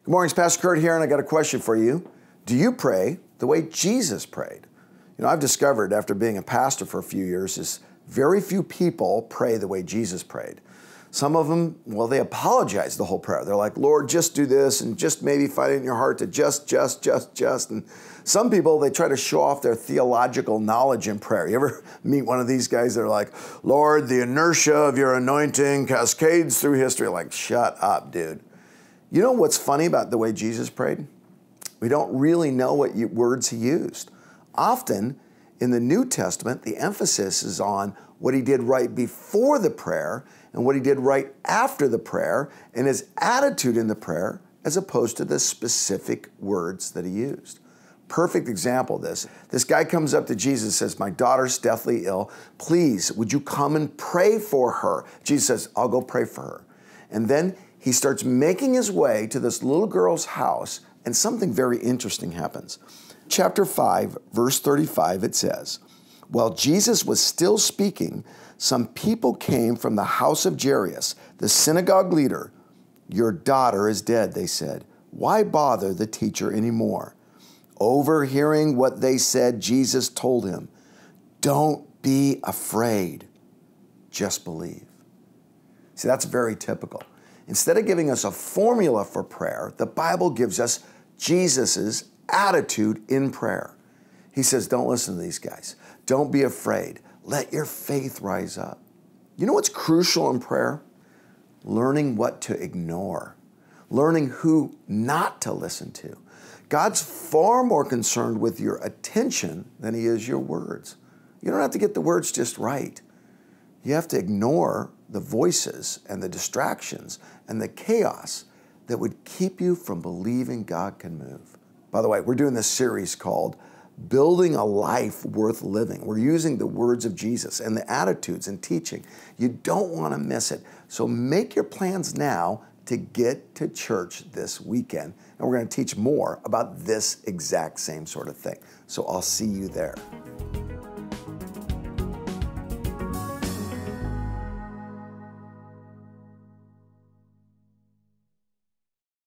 Good morning, it's Pastor Curt here, and I got a question for you. Do you pray the way Jesus prayed? You know, I've discovered after being a pastor for a few years is very few people pray the way Jesus prayed. Some of them, well, they apologize the whole prayer. They're like, Lord, just do this, and just maybe find it in your heart to just. And some people, they try to show off their theological knowledge in prayer. You ever meet one of these guys that are like, Lord, the inertia of your anointing cascades through history. Like, shut up, dude. You know what's funny about the way Jesus prayed? We don't really know what words he used. Often in the New Testament, the emphasis is on what he did right before the prayer and what he did right after the prayer and his attitude in the prayer as opposed to the specific words that he used. Perfect example of this. This guy comes up to Jesus and says, my daughter's deathly ill. Please, would you come and pray for her? Jesus says, I'll go pray for her. And then he starts making his way to this little girl's house, and something very interesting happens. Chapter 5, verse 35, it says, while Jesus was still speaking, some people came from the house of Jairus, the synagogue leader. Your daughter is dead, they said. Why bother the teacher anymore? Overhearing what they said, Jesus told him, don't be afraid, just believe. See, that's very typical. Instead of giving us a formula for prayer, the Bible gives us Jesus's attitude in prayer. He says, don't listen to these guys. Don't be afraid. Let your faith rise up. You know what's crucial in prayer? Learning what to ignore. Learning who not to listen to. God's far more concerned with your attention than he is your words. You don't have to get the words just right. You have to ignore the voices and the distractions and the chaos that would keep you from believing God can move. By the way, we're doing this series called Building a Life Worth Living. We're using the words of Jesus and the attitudes and teaching. You don't want to miss it. So make your plans now to get to church this weekend. And we're going to teach more about this exact same sort of thing. So I'll see you there.